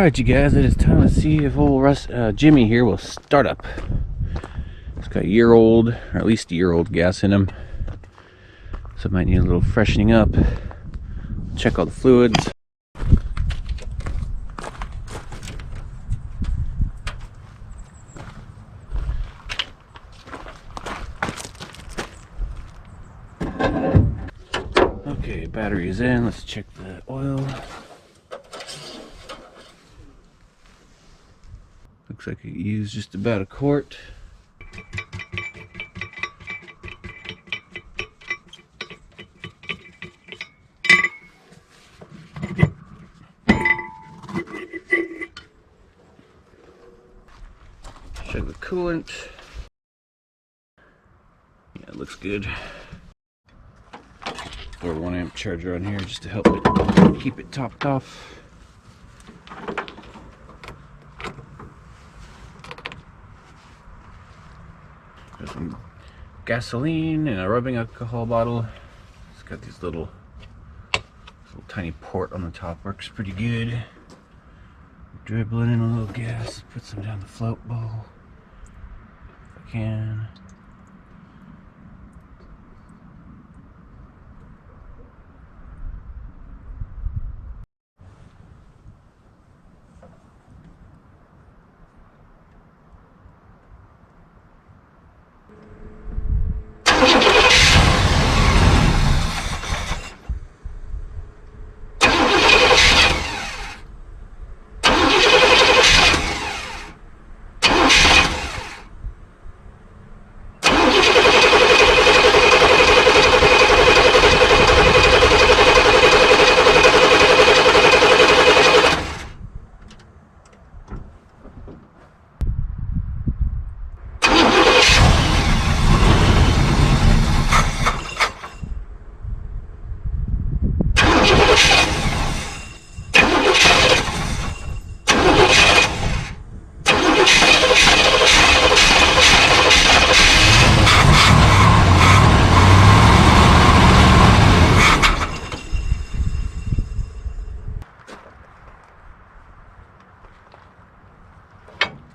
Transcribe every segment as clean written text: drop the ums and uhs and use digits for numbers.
Alright, you guys, it is time to see if old Jimmy here will start up. It's got a year-old, or at least a year-old gas in him, so it might need a little freshening up. Check all the fluids. Okay, battery is in. Let's check the oil. Looks like it used just about a quart. Check the coolant. Yeah, it looks good. Throw a 1 amp charger on here just to help it keep it topped off. There's some gasoline and a rubbing alcohol bottle. It's got these little tiny port on the top. Works pretty good. Dribbling in a little gas. Put some down the float bowl if I can.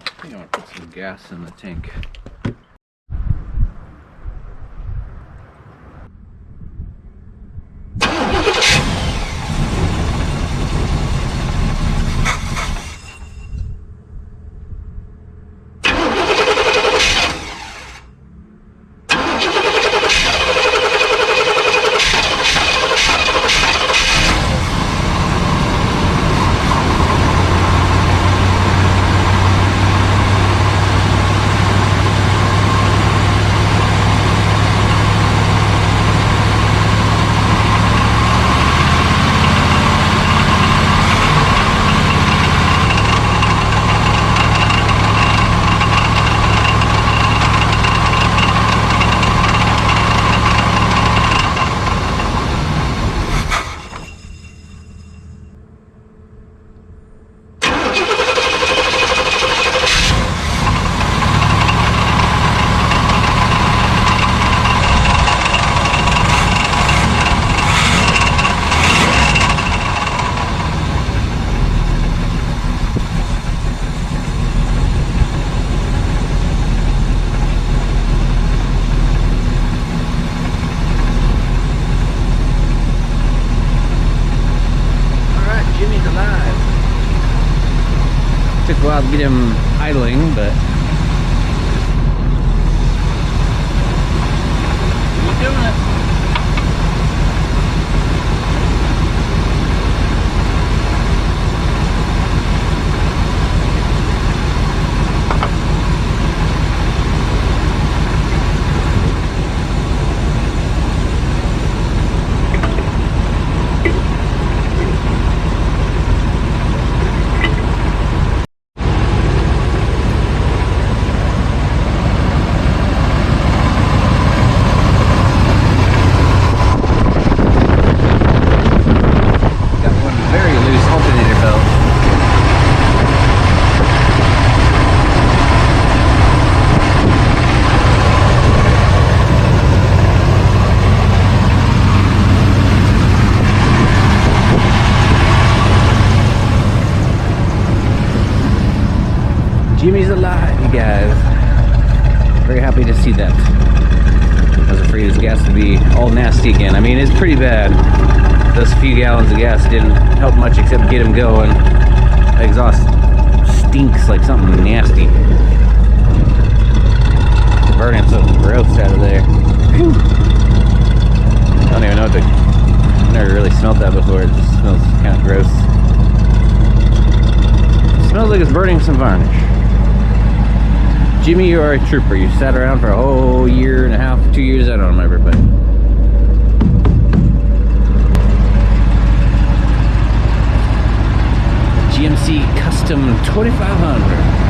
I think I'm gonna put some gas in the tank. Took a while to get him idling, but he's doing it. Jimmy's alive, you guys. Very happy to see that. I was afraid his gas would be all nasty again. I mean, it's pretty bad. Those few gallons of gas didn't help much except get him going. The exhaust stinks like something nasty. Burning some gross out of there. Whew. I don't even know what I've never really smelled that before. It just smells kind of gross. It smells like it's burning some varnish. Jimmy, you are a trooper. You sat around for a whole year and a half, 2 years, I don't remember, but GMC Custom 2500.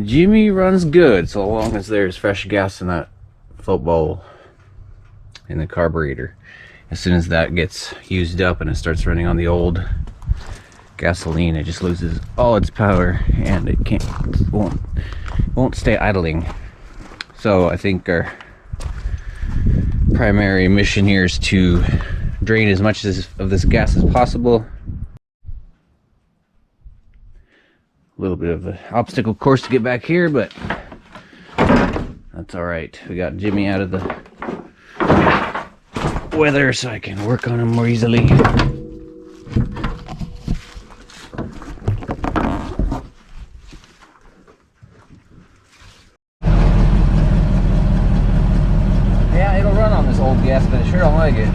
Jimmy runs good so long as there's fresh gas in that float bowl in the carburetor. As soon as that gets used up and it starts running on the old gasoline, it just loses all its power and it won't stay idling. So I think our primary mission here is to drain as much of this gas as possible. A little bit of an obstacle course to get back here, but that's all right. We got Jimmy out of the weather so I can work on them more easily. Yeah, it'll run on this old gas, but I sure don't like it.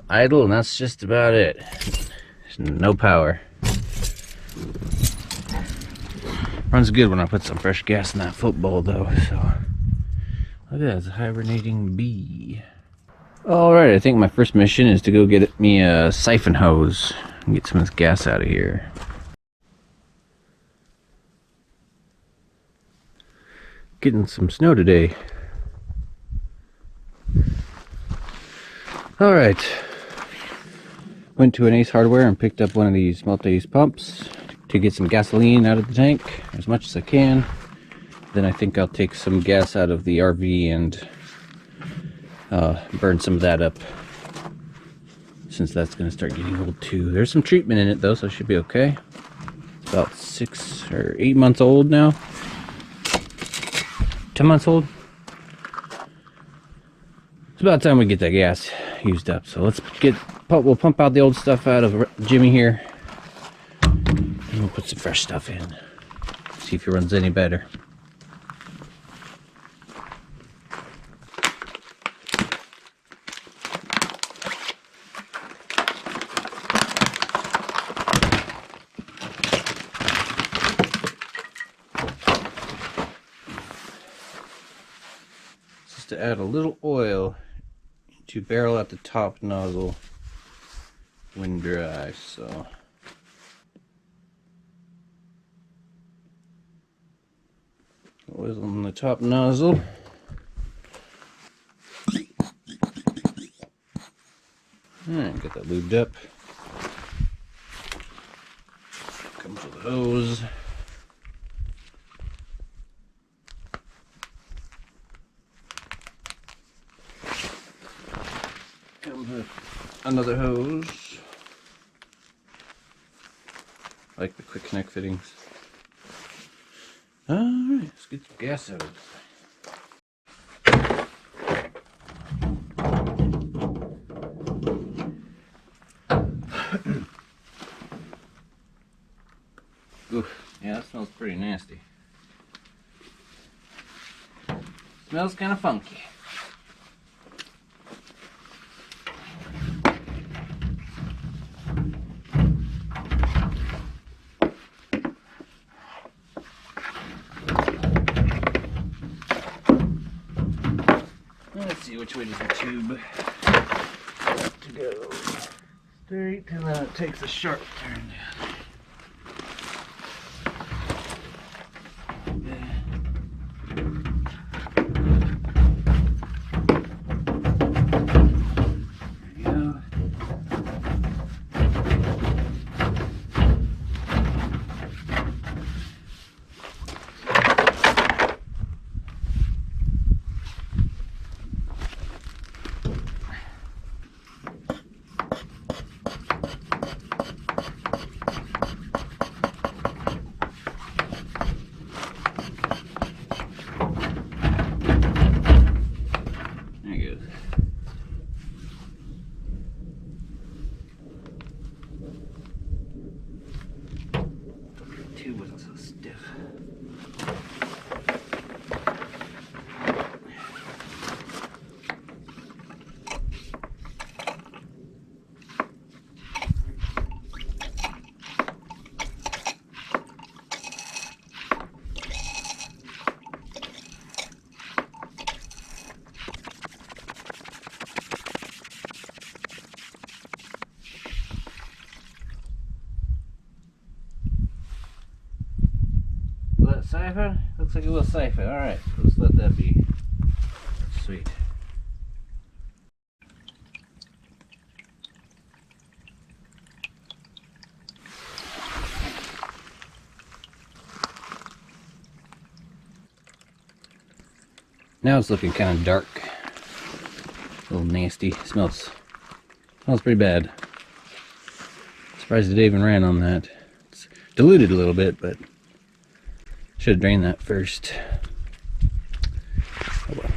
Idle, and that's just about it. There's no power. Runs good when I put some fresh gas in that football though, so look at that, it's a hibernating bee. Alright, I think my first mission is to go get me a siphon hose and get some of this gas out of here. Getting some snow today. Alright. Went to an Ace Hardware and picked up one of these multi-use pumps to get some gasoline out of the tank as much as I can. Then I think I'll take some gas out of the RV and burn some of that up, since that's going to start getting old too. There's some treatment in it though, so it should be okay. It's about 6 or 8 months old now. 10 months old. It's about time we get that gas used up. So we'll pump out the old stuff out of Jimmy here, and we'll put some fresh stuff in. See if it runs any better. Just to add a little oil to barrel at the top nozzle when dry, so oil on the top nozzle. And get that lubed up. Comes with a hose. Comes with another hose. I like the quick connect fittings. Alright, let's get some gas out of this thing. Oof, yeah, that smells pretty nasty. Smells kind of funky. Let's see, which way does the tube have to go? Straight, and then it takes a sharp turn down. Tube wasn't so stiff. Siphon? Looks like a little siphon. Alright, let's let that be. Sweet. Now it's looking kind of dark. A little nasty. Smells pretty bad. Surprised it even ran on that. It's diluted a little bit, but should have drained that first. Oh well.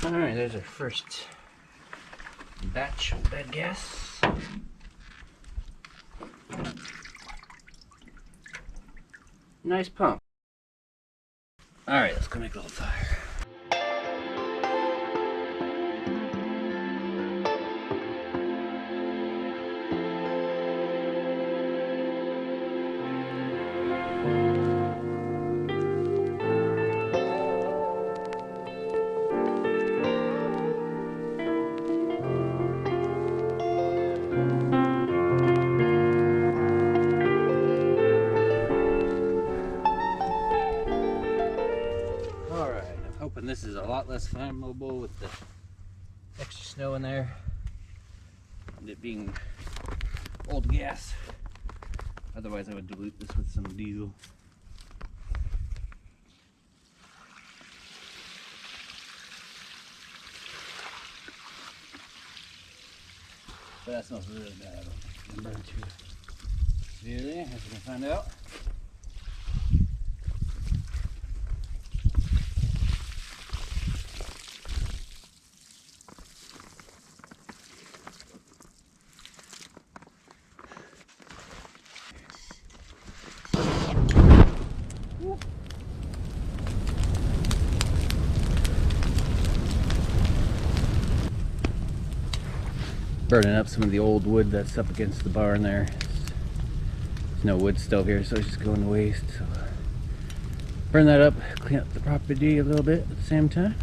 Alright, there's our first batch of bad gas. Nice pump. Alright, let's go make a little fire. This is a lot less flammable with the extra snow in there and it being old gas. Otherwise I would dilute this with some diesel. But that smells really bad. I don't burn too severely, as we can find out. Burning up some of the old wood that's up against the barn there. There's no wood stove here, so it's just going to waste. So burn that up, clean up the property a little bit at the same time.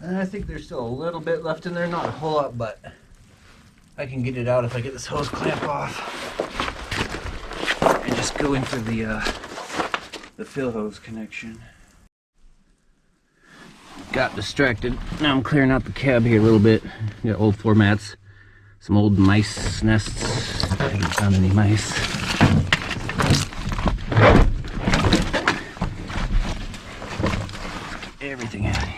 And I think there's still a little bit left in there, not a whole lot, but I can get it out if I get this hose clamp off and just go in for the fill hose connection. Got distracted. Now I'm clearing out the cab here a little bit. Got old floor mats, some old mice nests. I haven't found any mice. Get everything out of here.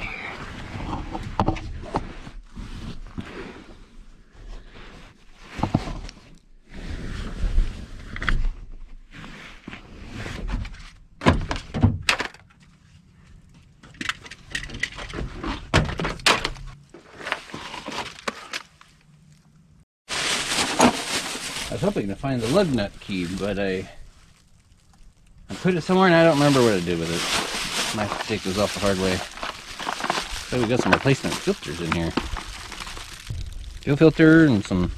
I was hoping to find the lug nut key, but I put it somewhere and I don't remember what I did with it. Might have to take those off the hard way. So we got some replacement filters in here. Fuel filter and some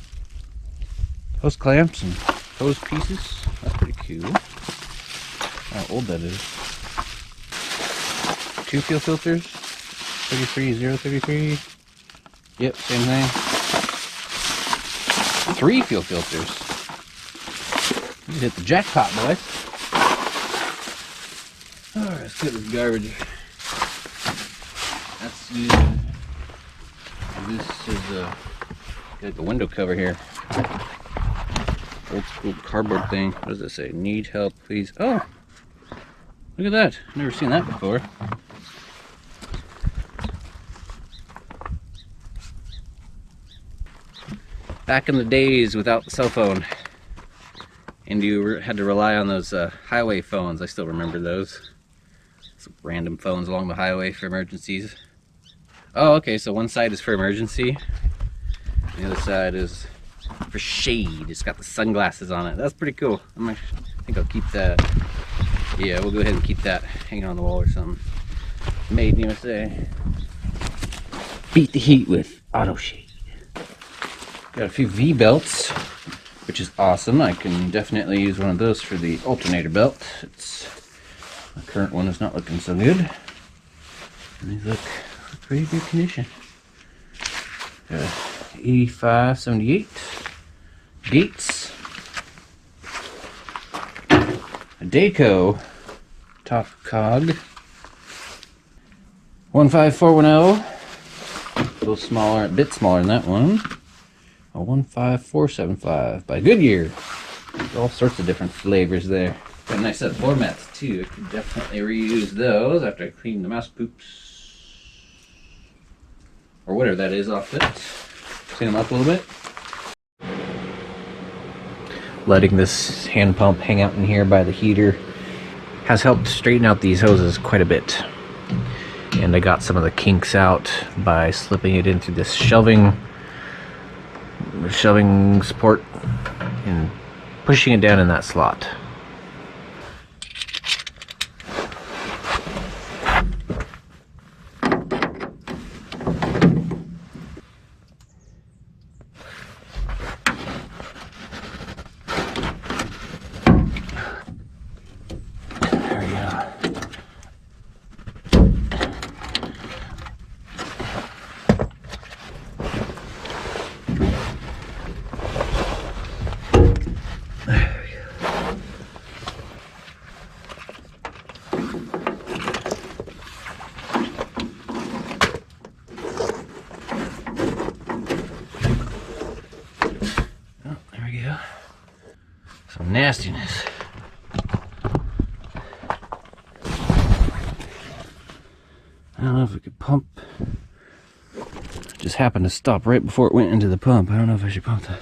hose clamps and hose pieces. That's pretty cool. How old that is. 2 fuel filters. 33, 033. Yep, same thing. 3 fuel filters. You hit the jackpot, boys. Alright, let's get this garbage. That's good. This is like the window cover here. Old school cardboard thing. What does it say? Need help, please. Oh! Look at that. Never seen that before. Back in the days without the cell phone. And you had to rely on those highway phones. I still remember those. Some random phones along the highway for emergencies. Oh, okay, so one side is for emergency. The other side is for shade. It's got the sunglasses on it. That's pretty cool. I think I'll keep that. Yeah, we'll go ahead and keep that hanging on the wall or something. Made in USA. Beat the heat with auto shade. Got a few V-belts, which is awesome. I can definitely use one of those for the alternator belt. My current one is not looking so good. And these look pretty good condition. 8578 gates. A Daco top cog. 15410. A little smaller, a bit smaller than that one. A 15475 by Goodyear. There's all sorts of different flavors there. Got a nice set of floor mats too. I can definitely reuse those after I clean the mouse poops. Or whatever that is off it. Clean them up a little bit. Letting this hand pump hang out in here by the heater has helped straighten out these hoses quite a bit. And I got some of the kinks out by slipping it into this shelving support and pushing it down in that slot. Some nastiness. I don't know if we could pump. It just happened to stop right before it went into the pump. I don't know if I should pump that.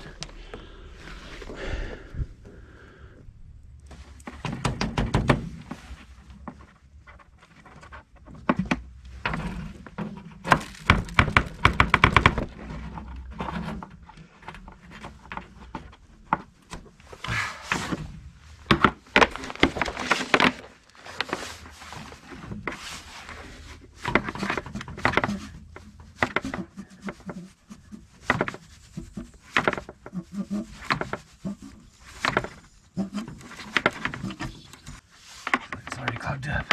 Clogged up.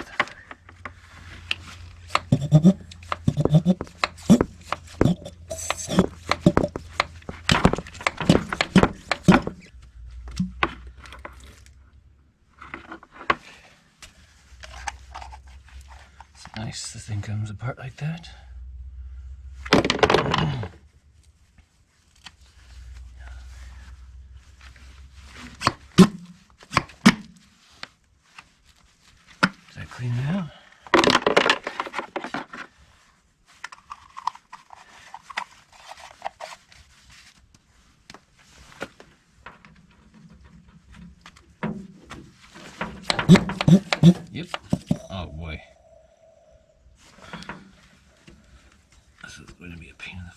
It's nice the thing comes apart like that. Clean it out. Yep. Oh boy. This is going to be a pain in the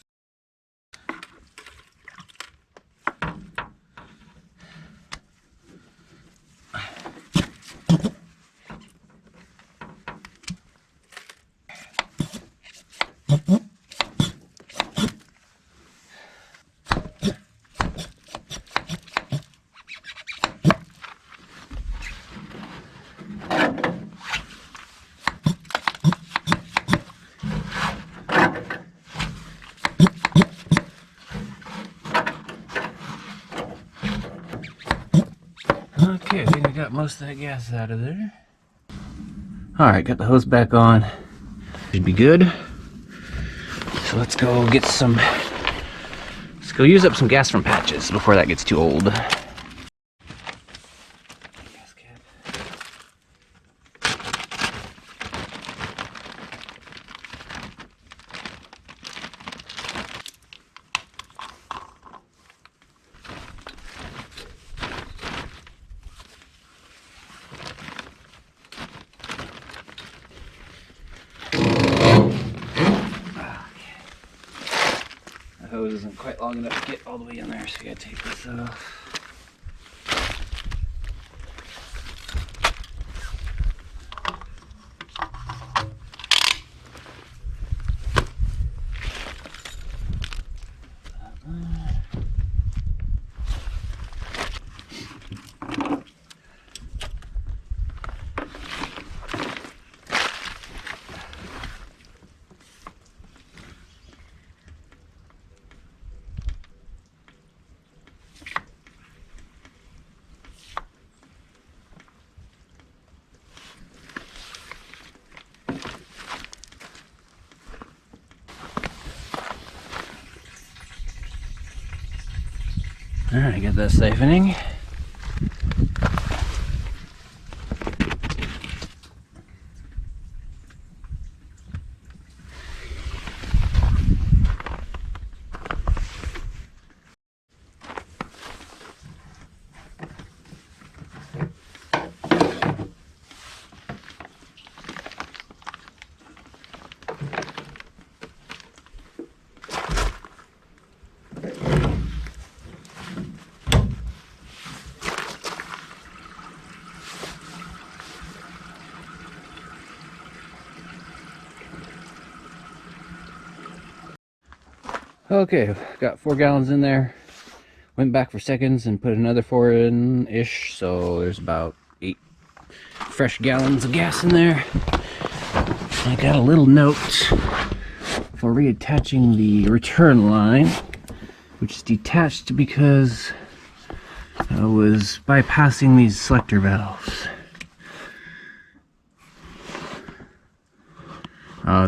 Okay, I think I got most of that gas out of there. Alright, got the hose back on. Should be good. So let's go get some. Let's go use up some gas from patches before that gets too old. Gas cap. hose isn't quite long enough to get all the way in there, so we gotta take this off. Alright, get that siphoning. Okay, got 4 gallons in there. Went back for seconds and put another 4 in-ish, so there's about 8 fresh gallons of gas in there. I got a little note for reattaching the return line, which is detached because I was bypassing these selector valves.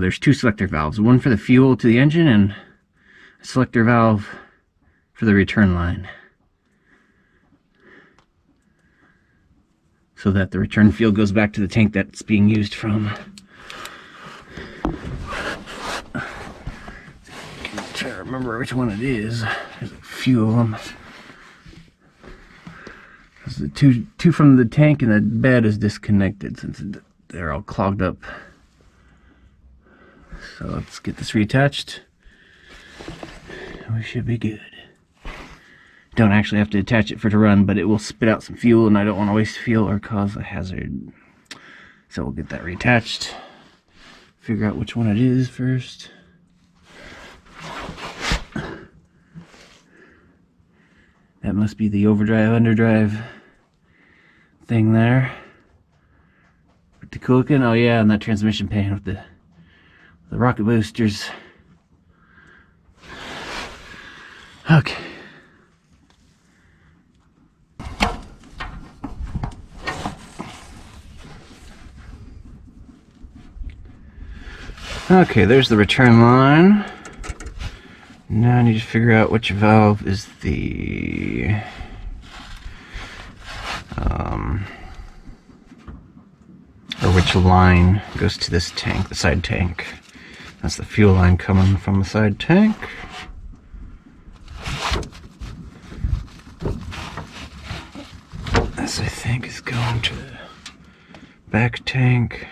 There's 2 selector valves, one for the fuel to the engine and a selector valve for the return line, so that the return fuel goes back to the tank that's being used from. I'm trying to remember which one it is. There's a few of them. There's the two from the tank, and the bed is disconnected since they're all clogged up. So let's get this reattached. We should be good. Don't actually have to attach it for it to run, but it will spit out some fuel, and I don't want to waste fuel or cause a hazard. So we'll get that reattached. Figure out which one it is first. That must be the overdrive, underdrive thing there. With the cooling, oh yeah, and that transmission pan with the rocket boosters. Okay. Okay, there's the return line. Now I need to figure out which valve is the or which line goes to this tank, the side tank. That's the fuel line coming from the side tank. This, I think, is going to the back tank.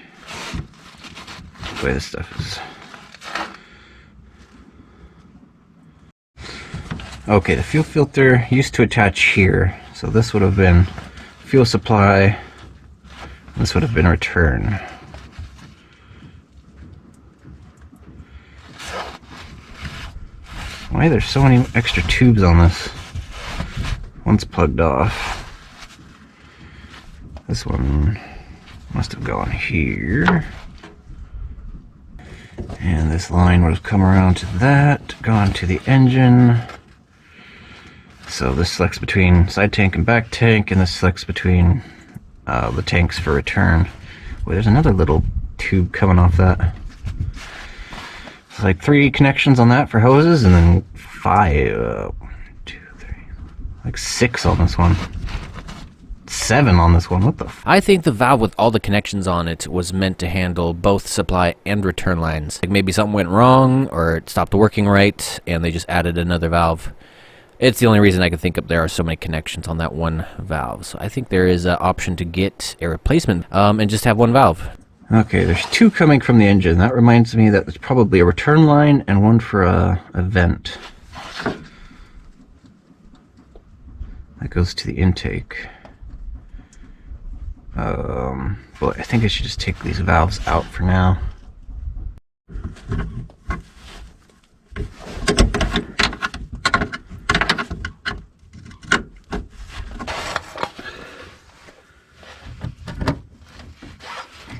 The way this stuff is. Okay, the fuel filter used to attach here, so this would have been fuel supply. This would have been return. Why there's so many extra tubes on this? One's plugged off. This one must have gone here. And this line would have come around to that, gone to the engine. So this selects between side tank and back tank, and this selects between the tanks for return. Wait, there's another little tube coming off that. It's like 3 connections on that for hoses, and then 5, 2, 3, like 6 on this one. 7 on this one. What the f? I think the valve with all the connections on it was meant to handle both supply and return lines. Like maybe something went wrong or it stopped working right and they just added another valve. It's the only reason I can think of there are so many connections on that one valve. So I think there is an option to get a replacement and just have one valve. Okay, there's 2 coming from the engine. That reminds me that there's probably a return line and one for a vent. That goes to the intake. But I think I should just take these valves out for now.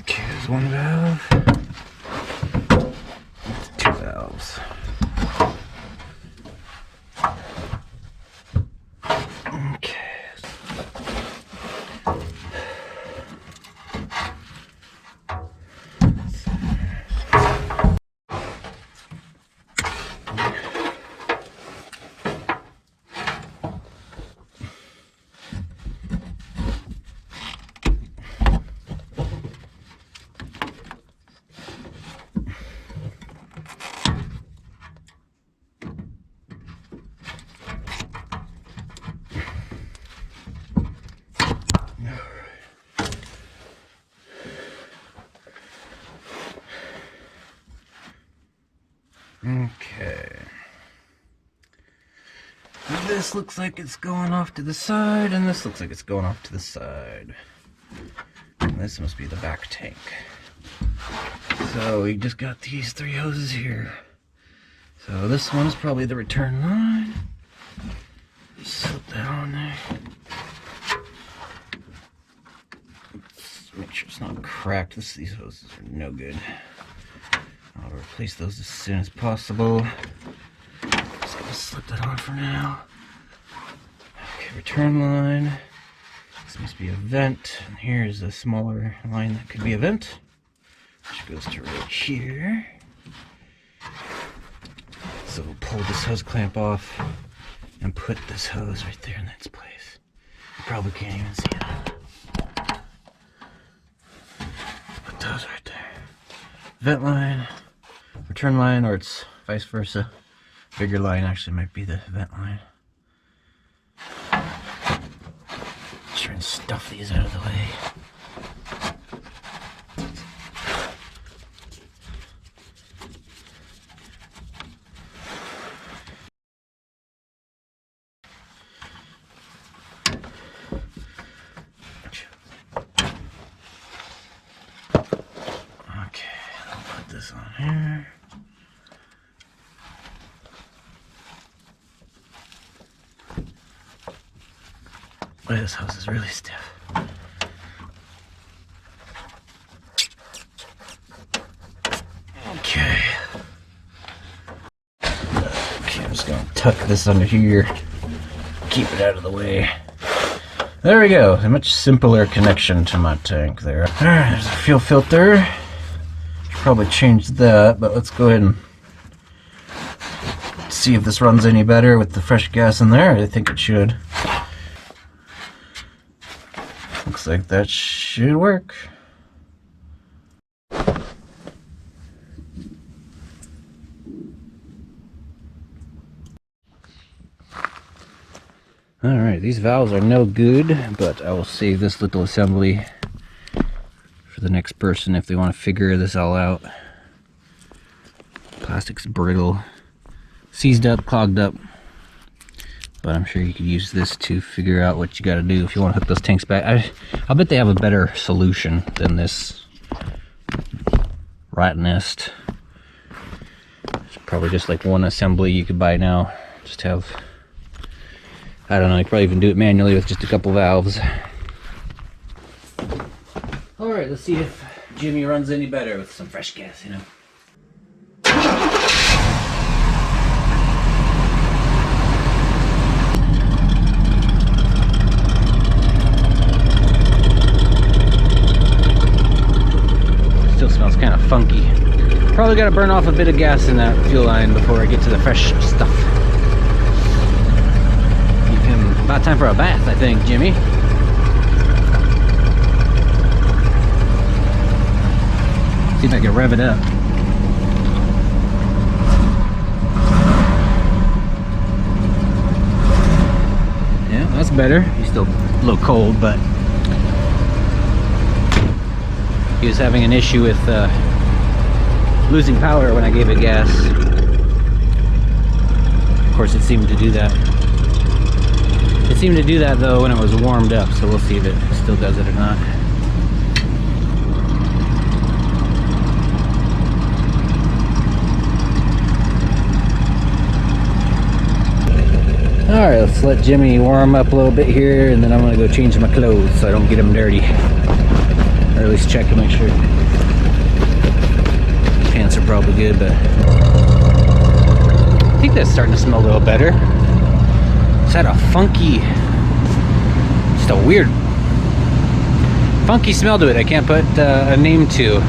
Okay, there's one valve. There's two valves. Okay. Okay. This looks like it's going off to the side, and this looks like it's going off to the side. And this must be the back tank. So we just got these three hoses here. So this one is probably the return line. Slip that on there. Let's make sure it's not cracked. These hoses are no good. I'll replace those as soon as possible. Just gonna slip that on for now. Okay, return line. This must be a vent. And here's a smaller line that could be a vent, which goes to right here. So we'll pull this hose clamp off and put this hose right there in its place. You probably can't even see that. Put those right there. Vent line, return line, or it's vice versa. Bigger line actually might be the vent line. Just try and stuff these out of the way. On here. Boy, this hose is really stiff. Okay. Okay, I'm just gonna tuck this under here, keep it out of the way. There we go. A much simpler connection to my tank there. Alright, there's a fuel filter. Probably change that, but let's go ahead and see if this runs any better with the fresh gas in there. I think it should. Looks like that should work. Alright, these valves are no good, but I will save this little assembly the next person if they want to figure this all out. Plastic's brittle, seized up, clogged up, but I'm sure you could use this to figure out what you got to do if you want to hook those tanks back. I'll bet they have a better solution than this rat nest. It's probably just like one assembly you could buy now. Just have, I don't know, you could probably even do it manually with just a couple valves. Alright, let's see if Jimmy runs any better with some fresh gas, you know. Still smells kind of funky. Probably got to burn off a bit of gas in that fuel line before I get to the fresh stuff. Keep him about time for a bath, I think, Jimmy. See if I can rev it up. Yeah, that's better. He's still a little cold, but he was having an issue with losing power when I gave it gas. Of course, it seemed to do that. It seemed to do that though when it was warmed up, so we'll see if it still does it or not. Alright, let's let Jimmy warm up a little bit here, and then I'm going to go change my clothes so I don't get them dirty. Or at least check to make sure. Pants are probably good, but I think that's starting to smell a little better. It's had a funky, just a weird, funky smell to it. I can't put a name to,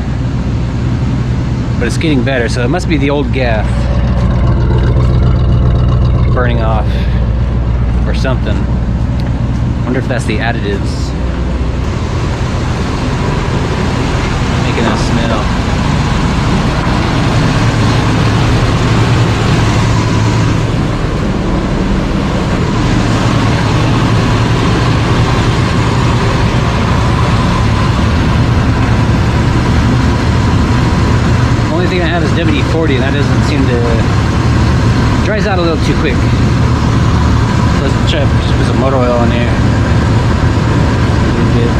but it's getting better. So it must be the old gas burning off or something. Wonder if that's the additives making that smell. Only thing I have is WD-40, and that doesn't seem to, dries out a little too quick. Let's check, just put some motor oil in there. Good.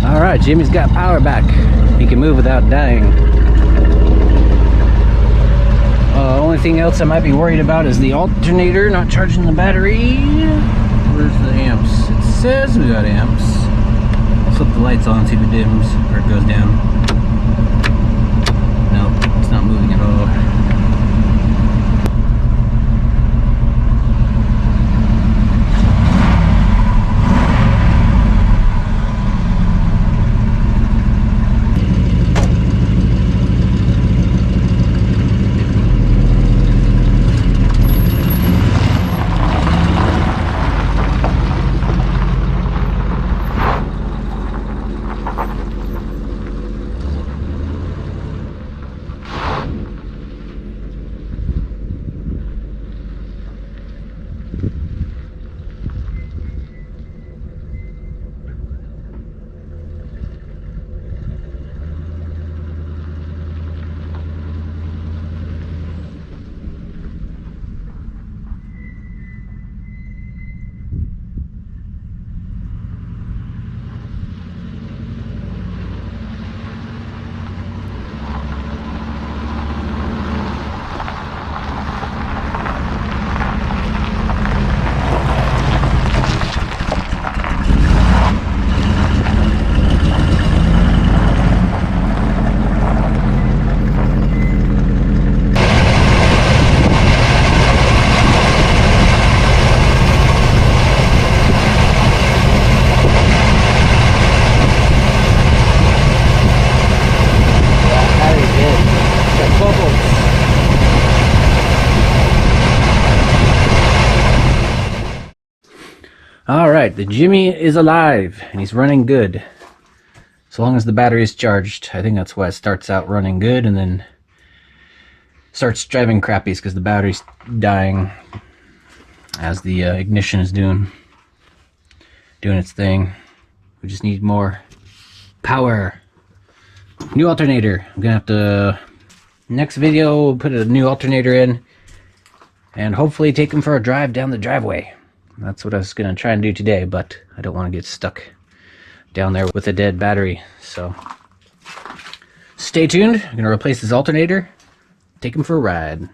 Alright, Jimmy's got power back. He can move without dying. Only thing else I might be worried about is the alternator not charging the battery. Where's the amps? It says we got amps. I'll flip the lights on and see if it dims or it goes down. Nope, it's not moving at all. Alright, the Jimmy is alive and he's running good. So long as the battery is charged. I think that's why it starts out running good and then starts driving crappies because the battery's dying as the ignition is doing its thing. We just need more power. New alternator. I'm gonna have to, next video, put a new alternator in and hopefully take him for a drive down the driveway. That's what I was gonna try and do today, but I don't want to get stuck down there with a dead battery. So stay tuned. I'm gonna replace this alternator, take him for a ride.